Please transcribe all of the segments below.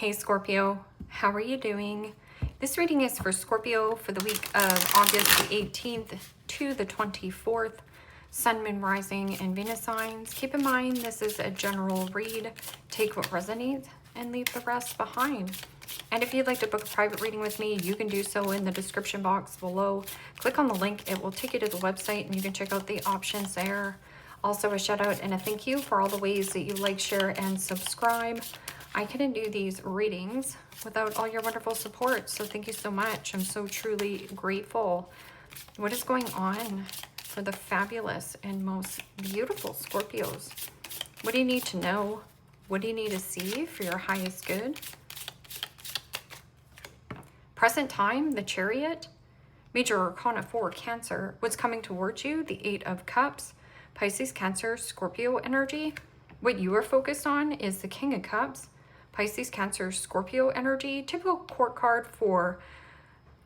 Hey Scorpio, how are you doing? This reading is for Scorpio for the week of August the 18th to the 24th. Sun, Moon, Rising, and Venus signs. Keep in mind this is a general read. Take what resonates and leave the rest behind. And if you'd like to book a private reading with me, you can do so in the description box below. Click on the link. It will take you to the website and you can check out the options there. Also a shout out and a thank you for all the ways that you like, share, and subscribe. I couldn't do these readings without all your wonderful support, so thank you so much. I'm so truly grateful. What is going on for the fabulous and most beautiful Scorpios? What do you need to know? What do you need to see for your highest good? Present time, the Chariot. Major Arcana 4, Cancer. What's coming towards you? The Eight of Cups. Pisces, Cancer, Scorpio energy. What you are focused on is the King of Cups. Pisces, Cancer, Scorpio energy. Typical court card for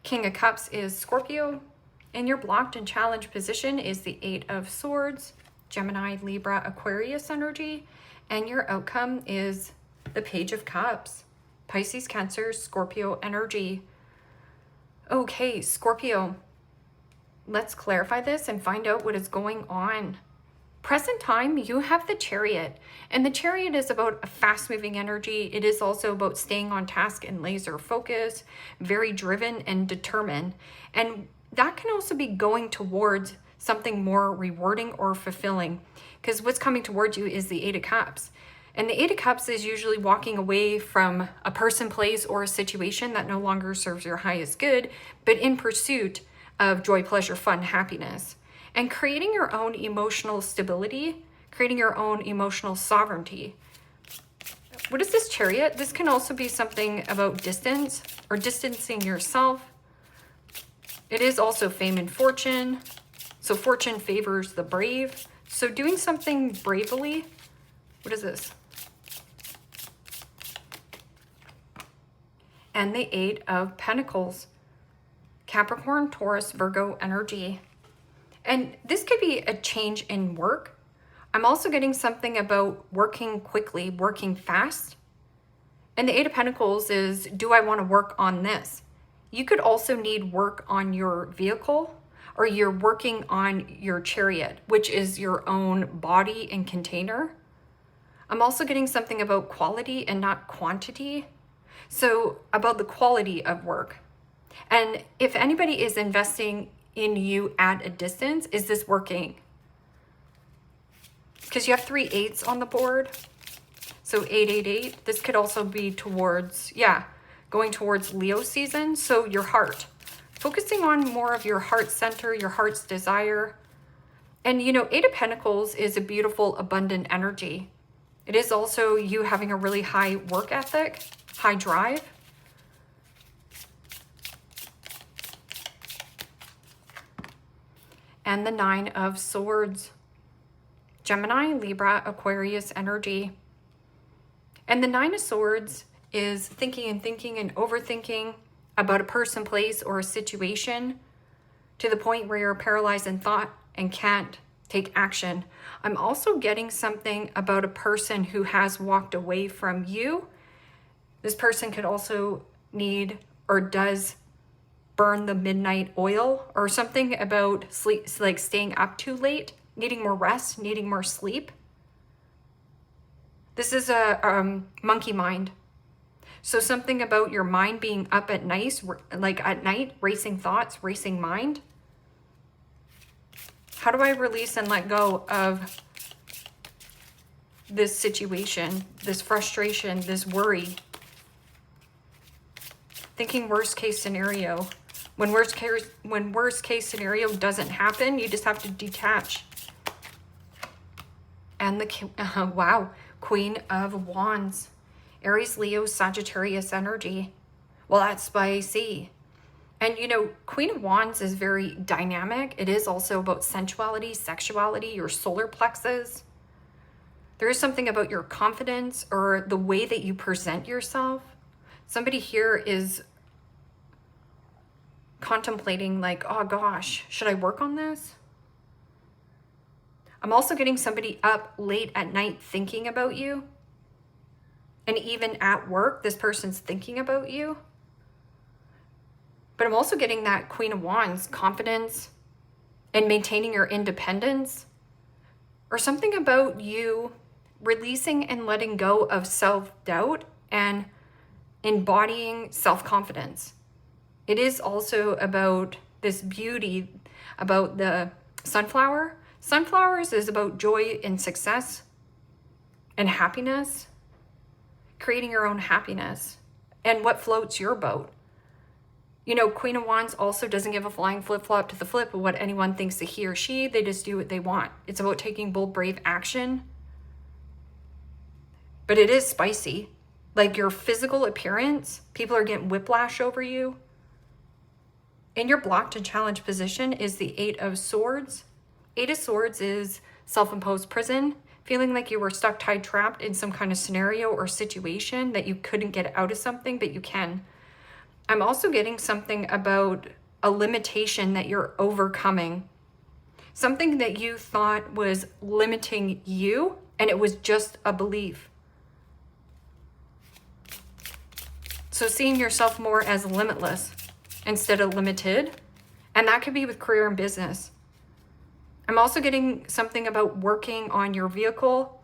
King of Cups is Scorpio. And your blocked and challenged position is the Eight of Swords. Gemini, Libra, Aquarius energy. And your outcome is the Page of Cups. Pisces, Cancer, Scorpio energy. Okay, Scorpio, let's clarify this and find out what is going on. Present time, you have the Chariot, and the Chariot is about a fast-moving energy. It is also about staying on task and laser focus, very driven and determined. And that can also be going towards something more rewarding or fulfilling, because what's coming towards you is the Eight of Cups. And the Eight of Cups is usually walking away from a person, place, or a situation that no longer serves your highest good, but in pursuit of joy, pleasure, fun, happiness. And creating your own emotional stability, creating your own emotional sovereignty. What is this Chariot? This can also be something about distance or distancing yourself. It is also fame and fortune. So fortune favors the brave. So doing something bravely. What is this? And the Eight of Pentacles. Capricorn, Taurus, Virgo energy. And this could be a change in work. I'm also getting something about working quickly, working fast. And the Eight of Pentacles is, do I want to work on this? You could also need work on your vehicle, or you're working on your Chariot, which is your own body and container. I'm also getting something about quality and not quantity. So about the quality of work. And if anybody is investing in you at a distance, is this working? Because you have 3 eights on the board. So 888. This could also be towards, going towards Leo season. So your heart. Focusing on more of your heart center, your heart's desire. And you know, Eight of Pentacles is a beautiful, abundant energy. It is also you having a really high work ethic, high drive. And the Nine of Swords. Gemini, Libra, Aquarius energy. And the Nine of Swords is thinking and overthinking about a person, place, or a situation to the point where you're paralyzed in thought and can't take action. I'm also getting something about a person who has walked away from you. This person could also need or does burn the midnight oil, or something about sleep, like staying up too late, needing more rest, needing more sleep. This is a monkey mind. So something about your mind being up at night, like at night, racing thoughts, racing mind. How do I release and let go of this situation, this frustration, this worry? Thinking worst case scenario. When worst case scenario doesn't happen, you just have to detach. And the wow, Queen of Wands. Aries, Leo, Sagittarius energy. Well, that's spicy. And you know, Queen of Wands is very dynamic. It is also about sensuality, sexuality, your solar plexus. There is something about your confidence or the way that you present yourself. Somebody here is contemplating like, oh gosh, should I work on this? I'm also getting somebody up late at night thinking about you. And even at work, this person's thinking about you. But I'm also getting that Queen of Wands, confidence and maintaining your independence, or something about you releasing and letting go of self-doubt and embodying self-confidence. It is also about this beauty, about the sunflower. Sunflowers is about joy and success and happiness, creating your own happiness and what floats your boat. You know, Queen of Wands also doesn't give a flying flip-flop to the flip of what anyone thinks that he or she, they just do what they want. It's about taking bold, brave action. But it is spicy. Like your physical appearance, people are getting whiplash over you. In your blocked and challenged position is the 8 of Swords. 8 of Swords is self-imposed prison, feeling like you were stuck, tied, trapped in some kind of scenario or situation that you couldn't get out of something, but you can. I'm also getting something about a limitation that you're overcoming. Something that you thought was limiting you, and it was just a belief. So seeing yourself more as limitless instead of limited, and that could be with career and business. I'm also getting something about working on your vehicle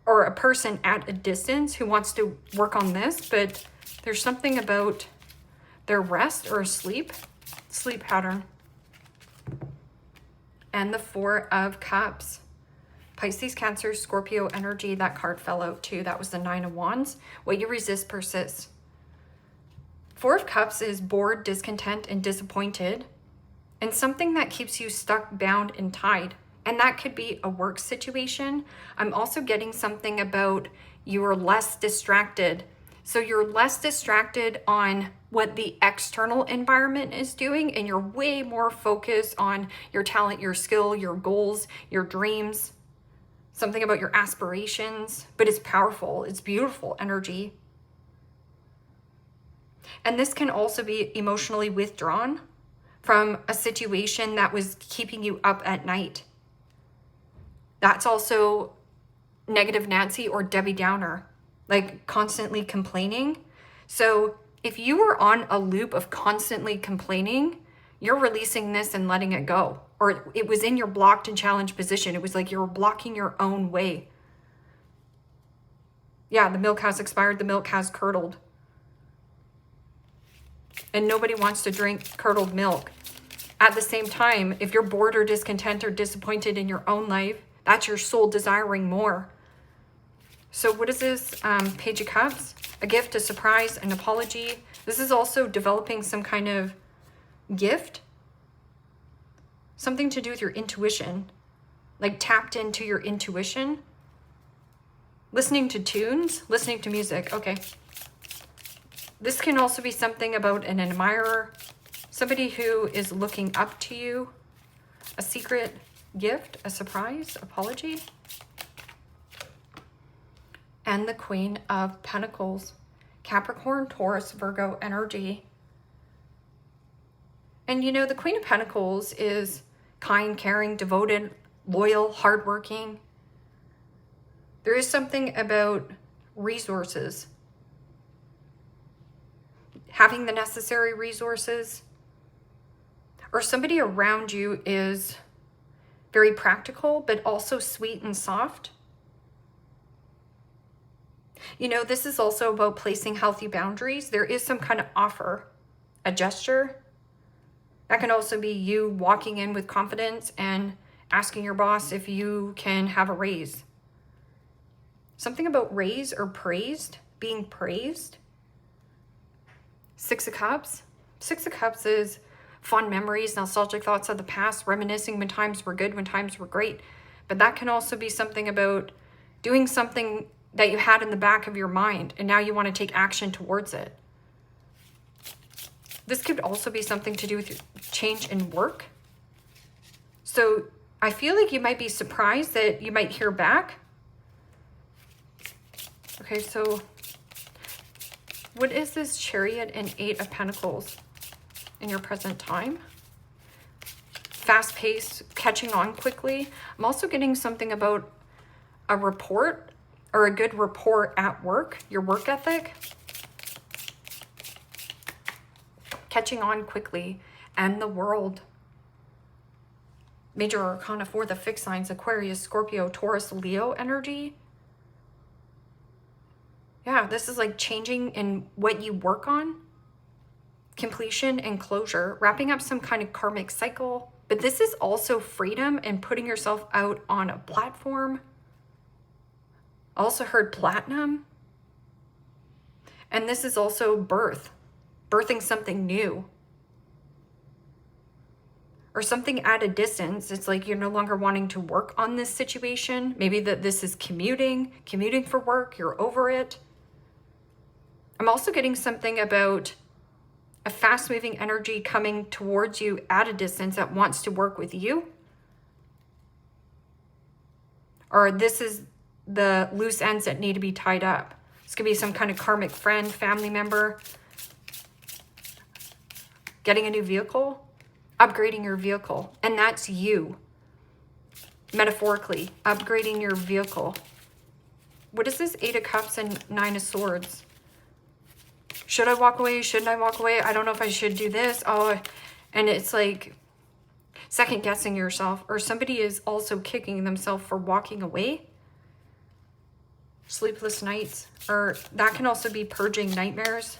or a person at a distance who wants to work on this, but there's something about their rest or sleep pattern. And the 4 of Cups. Pisces, Cancer, Scorpio energy. That card fell out too. That was the 9 of Wands. What you resist persists. 4 of Cups is bored, discontent, and disappointed. And something that keeps you stuck, bound, and tied. And that could be a work situation. I'm also getting something about you're less distracted. So you're less distracted on what the external environment is doing, and you're way more focused on your talent, your skill, your goals, your dreams, something about your aspirations, but it's powerful, it's beautiful energy. And this can also be emotionally withdrawn from a situation that was keeping you up at night. That's also negative Nancy or Debbie Downer, like constantly complaining. So if you were on a loop of constantly complaining, you're releasing this and letting it go. Or it was in your blocked and challenged position. It was like you were blocking your own way. Yeah, the milk has expired. The milk has curdled. And nobody wants to drink curdled milk. At the same time, if you're bored or discontent or disappointed in your own life, that's your soul desiring more. So what is this? Page of Cups, a gift, a surprise, an apology. This is also developing some kind of gift. Something to do with your intuition, like tapped into your intuition. Listening to tunes, listening to music. Okay. This can also be something about an admirer, somebody who is looking up to you, a secret gift, a surprise, apology. And the Queen of Pentacles, Capricorn, Taurus, Virgo energy. And you know, the Queen of Pentacles is kind, caring, devoted, loyal, hardworking. There is something about resources. Having the necessary resources. Or somebody around you is very practical, but also sweet and soft. You know, this is also about placing healthy boundaries. There is some kind of offer, a gesture. That can also be you walking in with confidence and asking your boss if you can have a raise. Something about raise or praised, being praised. 6 of Cups. 6 of Cups is fond memories, nostalgic thoughts of the past, reminiscing when times were good, when times were great. But that can also be something about doing something that you had in the back of your mind, and now you want to take action towards it. This could also be something to do with your change in work. So I feel like you might be surprised that you might hear back. Okay, so what is this Chariot and 8 of Pentacles in your present time? Fast-paced, catching on quickly. I'm also getting something about a report or a good rapport at work, your work ethic. Catching on quickly, and the World. Major Arcana 4, the fixed signs, Aquarius, Scorpio, Taurus, Leo energy. Yeah, this is like changing in what you work on. Completion and closure, wrapping up some kind of karmic cycle. But this is also freedom and putting yourself out on a platform. I also heard platinum. And this is also birthing something new. Or something at a distance. It's like you're no longer wanting to work on this situation. Maybe that this is commuting for work, you're over it. I'm also getting something about a fast-moving energy coming towards you at a distance that wants to work with you. Or this is the loose ends that need to be tied up. This could be some kind of karmic friend, family member. Getting a new vehicle, upgrading your vehicle. And that's you. Metaphorically, upgrading your vehicle. What is this? 8 of Cups and 9 of Swords. Should I walk away? Shouldn't I walk away? I don't know if I should do this. Oh, and it's like second guessing yourself, or somebody is also kicking themselves for walking away. Sleepless nights, or that can also be purging nightmares,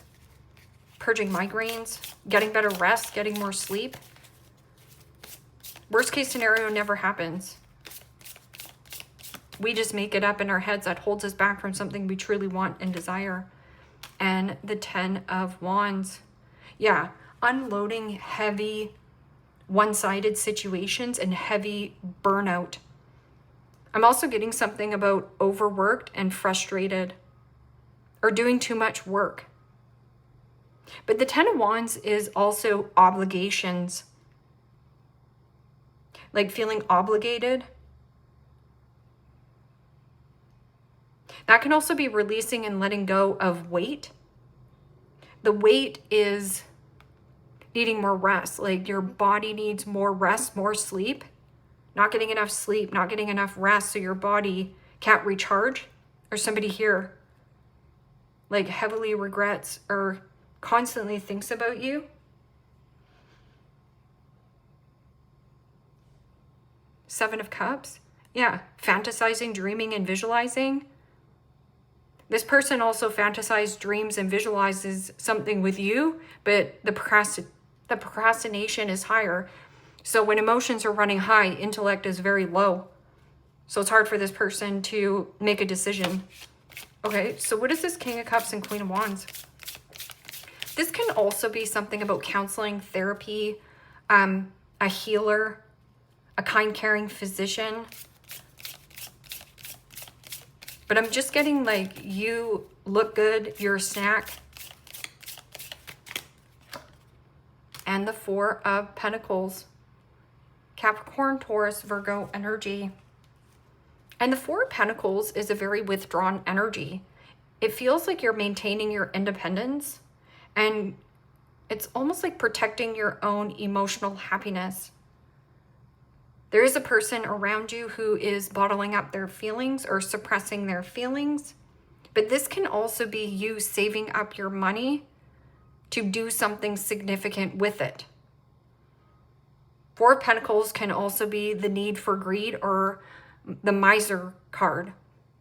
purging migraines, getting better rest, getting more sleep. Worst case scenario never happens. We just make it up in our heads that holds us back from something we truly want and desire. And the 10 of Wands. Yeah, unloading heavy one-sided situations and heavy burnout. I'm also getting something about overworked and frustrated or doing too much work. But the 10 of Wands is also obligations. Like feeling obligated. That can also be releasing and letting go of weight. The weight is needing more rest. Like your body needs more rest, more sleep. Not getting enough sleep, not getting enough rest, so your body can't recharge. Or somebody here like heavily regrets or constantly thinks about you. Seven of Cups. Yeah, fantasizing, dreaming, and visualizing. This person also fantasizes, dreams, and visualizes something with you, but the procrastination is higher. So when emotions are running high, intellect is very low. So it's hard for this person to make a decision. Okay, so what is this King of Cups and Queen of Wands? This can also be something about counseling, therapy, a healer, a kind, caring physician. But I'm just getting like, you look good, you're a snack. And the 4 of Pentacles. Capricorn, Taurus, Virgo energy. And the 4 of Pentacles is a very withdrawn energy. It feels like you're maintaining your independence. And it's almost like protecting your own emotional happiness. There is a person around you who is bottling up their feelings or suppressing their feelings. But this can also be you saving up your money to do something significant with it. 4 of Pentacles can also be the need for greed or the miser card,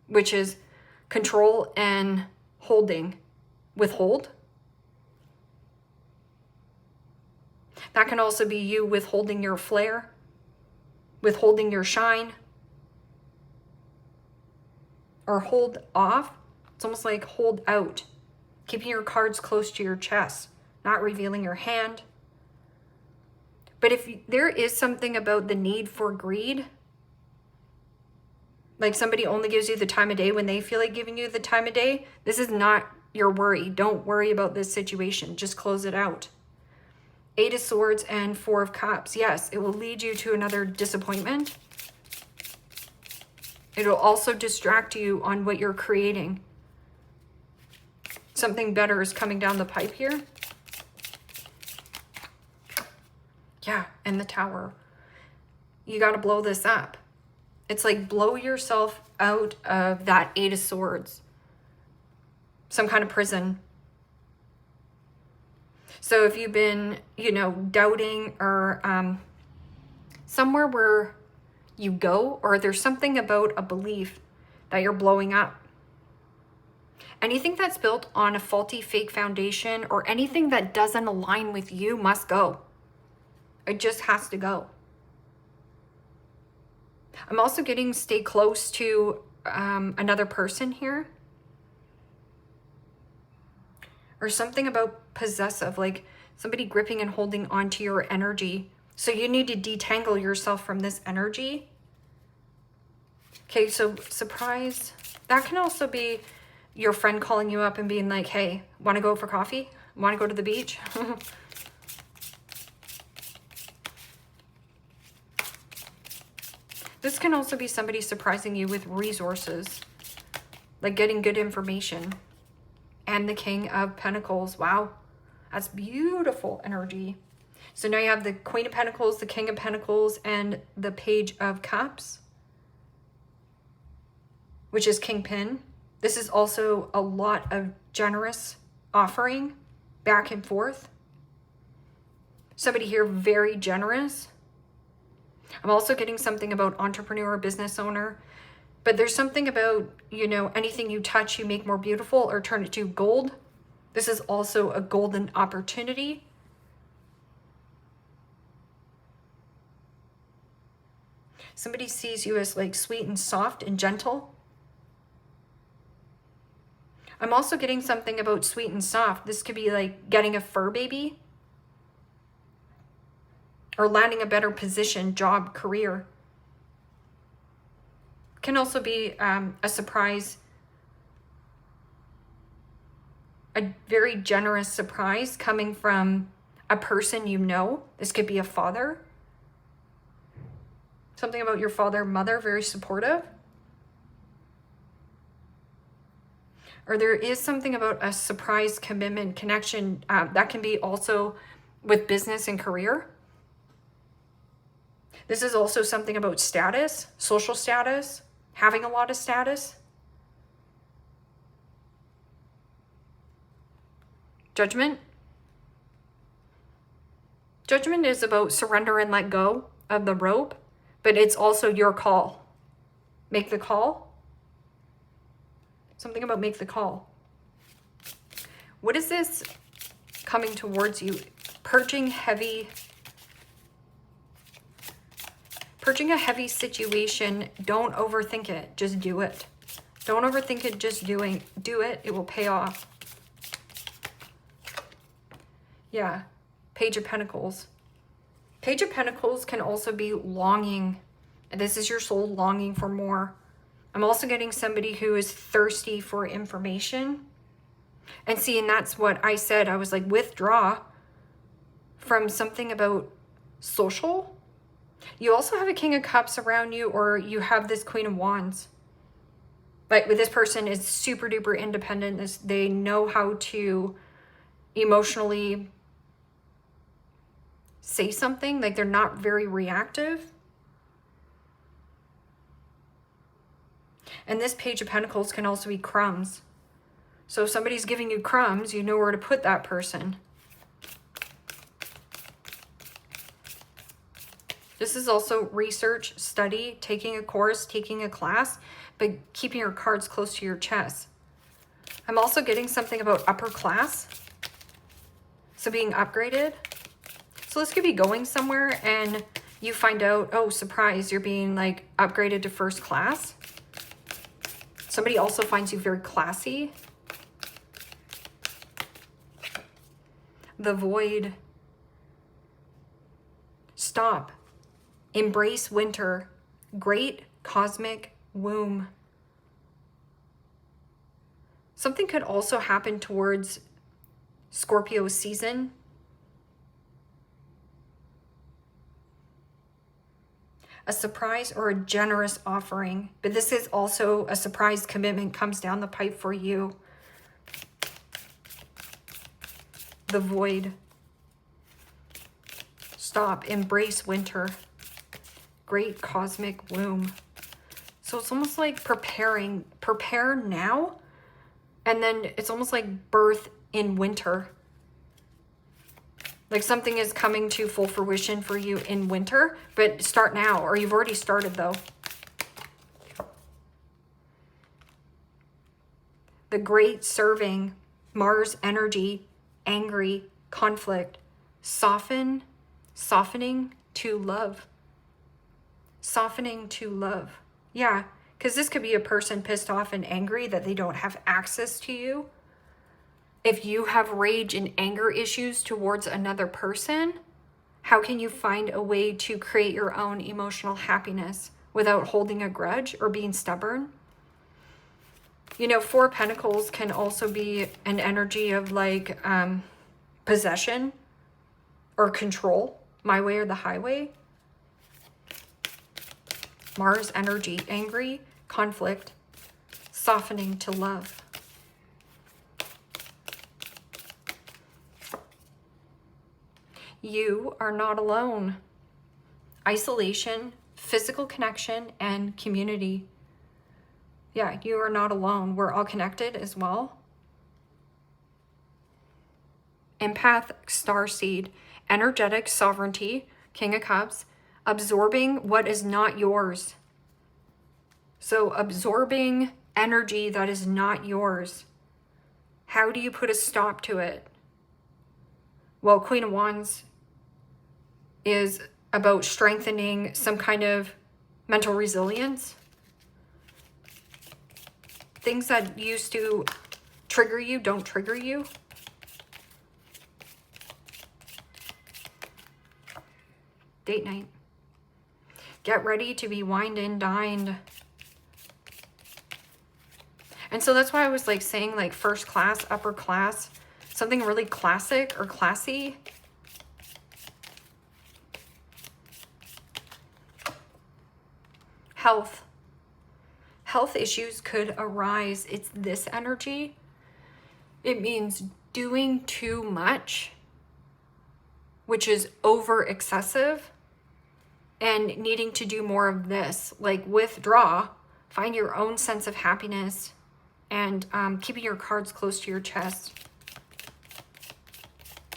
which is control and holding. Withhold. That can also be you withholding your flair. Withholding your shine, or hold off. It's almost like hold out, keeping your cards close to your chest, not revealing your hand. But if there is something about the need for greed, like somebody only gives you the time of day when they feel like giving you the time of day, this is not your worry. Don't worry about this situation. Just close it out. 8 of Swords and 4 of Cups. Yes, it will lead you to another disappointment. It'll also distract you on what you're creating. Something better is coming down the pipe here. Yeah, and the Tower. You got to blow this up. It's like blow yourself out of that Eight of Swords. Some kind of prison. So if you've been, you know, doubting or somewhere where you go, or there's something about a belief that you're blowing up. Anything that's built on a faulty, fake foundation or anything that doesn't align with you must go. It just has to go. I'm also getting stay close to another person here. Or something about possessive, like somebody gripping and holding onto your energy. So you need to detangle yourself from this energy. Okay, so surprise. That can also be your friend calling you up and being like, hey, want to go for coffee? Want to go to the beach? This can also be somebody surprising you with resources, like getting good information. And the King of Pentacles. Wow, that's beautiful energy. So now you have the Queen of Pentacles, the King of Pentacles, and the Page of Cups, which is Kingpin. This is also a lot of generous offering back and forth. Somebody here very generous. I'm also getting something about entrepreneur, business owner. But there's something about, you know, anything you touch, you make more beautiful or turn it to gold. This is also a golden opportunity. Somebody sees you as like sweet and soft and gentle. I'm also getting something about sweet and soft. This could be like getting a fur baby or landing a better position, job, career. Can also be a surprise, a very generous surprise coming from a person you know. This could be a father. Something about your father, mother, very supportive. Or there is something about a surprise commitment, connection. That can be also with business and career. This is also something about status, social status, having a lot of status. Judgment. Judgment is about surrender and let go of the rope, but it's also your call. Make the call. Something about make the call. What is this coming towards you? Purging heavy. Purging a heavy situation. Don't overthink it. Just do it. Don't overthink it. Just do it. It will pay off. Yeah. Page of Pentacles. Page of Pentacles can also be longing. This is your soul longing for more. I'm also getting somebody who is thirsty for information. And see, and that's what I said. I was like, withdraw from something about social. You also have a King of Cups around you, or you have this Queen of Wands. But with this person is super duper independent. They know how to emotionally say something. Like they're not very reactive. And this Page of Pentacles can also be crumbs. So if somebody's giving you crumbs, you know where to put that person. This is also research, study, taking a course, taking a class, but keeping your cards close to your chest. I'm also getting something about upper class. So being upgraded. So this could be going somewhere and you find out, oh, surprise, you're being like upgraded to first class. Somebody also finds you very classy. The Void. Stop. Embrace winter. Great cosmic womb. Something could also happen towards Scorpio season. A surprise or a generous offering. But this is also a surprise commitment comes down the pipe for you. The Void. Stop. Embrace winter. Great cosmic womb. So So it's almost like prepare now. And then it's almost like birth in winter. Like something is coming to full fruition for you in winter, but start now, or you've already started though. The great serving, Mars energy, angry, conflict, softening to love. Softening to love. Yeah, because this could be a person pissed off and angry that they don't have access to you. If you have rage and anger issues towards another person, how can you find a way to create your own emotional happiness without holding a grudge or being stubborn? You know, Four of Pentacles can also be an energy of like possession or control, my way or the highway. Mars energy, angry, conflict, softening to love. You are not alone. Isolation, physical connection, and community. Yeah, you are not alone. We're all connected as well. Empath, starseed, energetic sovereignty, King of Cups, absorbing what is not yours. So absorbing energy that is not yours. How do you put a stop to it? Well, Queen of Wands is about strengthening some kind of mental resilience. Things that used to trigger you don't trigger you. Date night. Get ready to be wined and dined. And so that's why I was like saying like first class, upper class, something really classic or classy. Health. Health issues could arise. It's this energy. It means doing too much, which is over excessive, and needing to do more of this. Like withdraw, find your own sense of happiness, and keeping your cards close to your chest.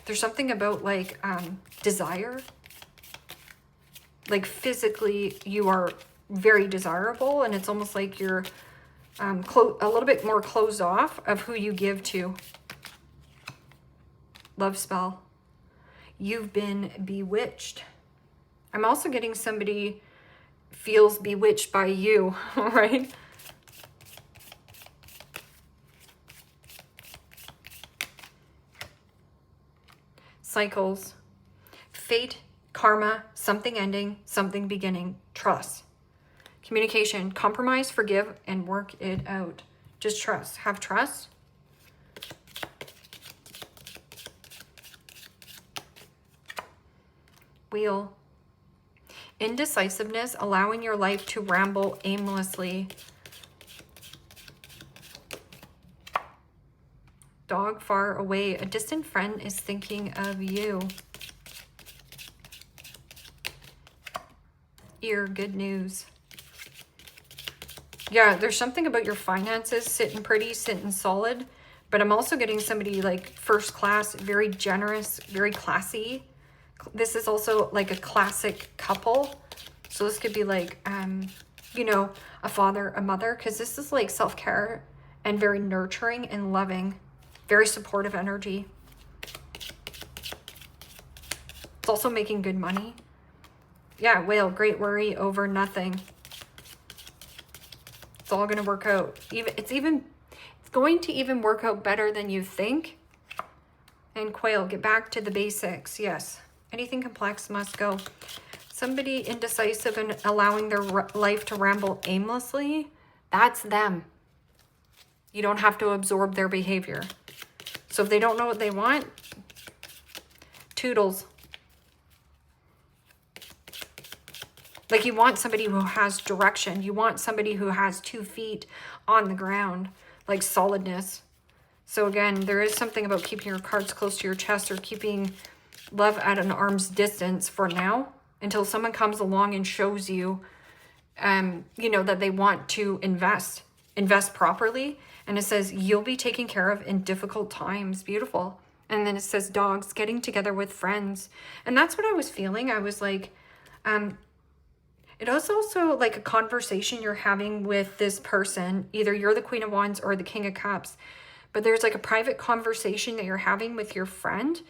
There's something about like desire. Like physically you are very desirable, and it's almost like you're a little bit more closed off of who you give to. Love spell. You've been bewitched. I'm also getting somebody feels bewitched by you, right? Cycles. Fate, karma, something ending, something beginning, trust. Communication, compromise, forgive, and work it out. Just trust. Have trust. Wheel. Indecisiveness, allowing your life to ramble aimlessly. Dog far away. A distant friend is thinking of you. Ear, good news. Yeah, there's something about your finances sitting pretty, sitting solid. But I'm also getting somebody like first class, very generous, very classy. This is also like a classic couple. So this could be like, you know, a father, a mother. Because this is like self-care and very nurturing and loving. Very supportive energy. It's also making good money. Yeah, whale, great worry over nothing. It's all going to work out. It's going to even work out better than you think. And quail, get back to the basics. Yes. Anything complex must go. Somebody indecisive and allowing their life to ramble aimlessly, that's them. You don't have to absorb their behavior. So if they don't know what they want, toodles. Like you want somebody who has direction. You want somebody who has 2 feet on the ground, like solidness. So again, there is something about keeping your cards close to your chest or keeping love at an arm's distance for now until someone comes along and shows you you know, that they want to invest properly. And it says, you'll be taken care of in difficult times. Beautiful. And then it says dogs, getting together with friends. And that's what I was feeling. I was like, it was also like a conversation you're having with this person. Either you're the Queen of Wands or the King of Cups. But there's like a private conversation that you're having with your friend.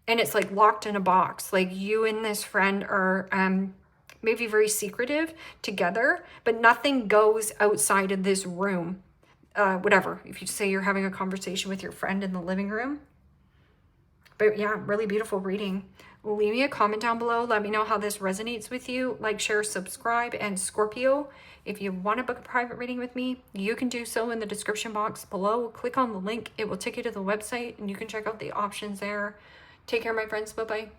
And it's like locked in a box. Like you and this friend are maybe very secretive together. But nothing goes outside of this room. Whatever. If you say you're having a conversation with your friend in the living room. But yeah, really beautiful reading. Leave me a comment down below. Let me know how this resonates with you. Like, share, subscribe. And Scorpio, if you want to book a private reading with me, you can do so in the description box below. Click on the link. It will take you to the website and you can check out the options there. Take care, my friends. Bye-bye.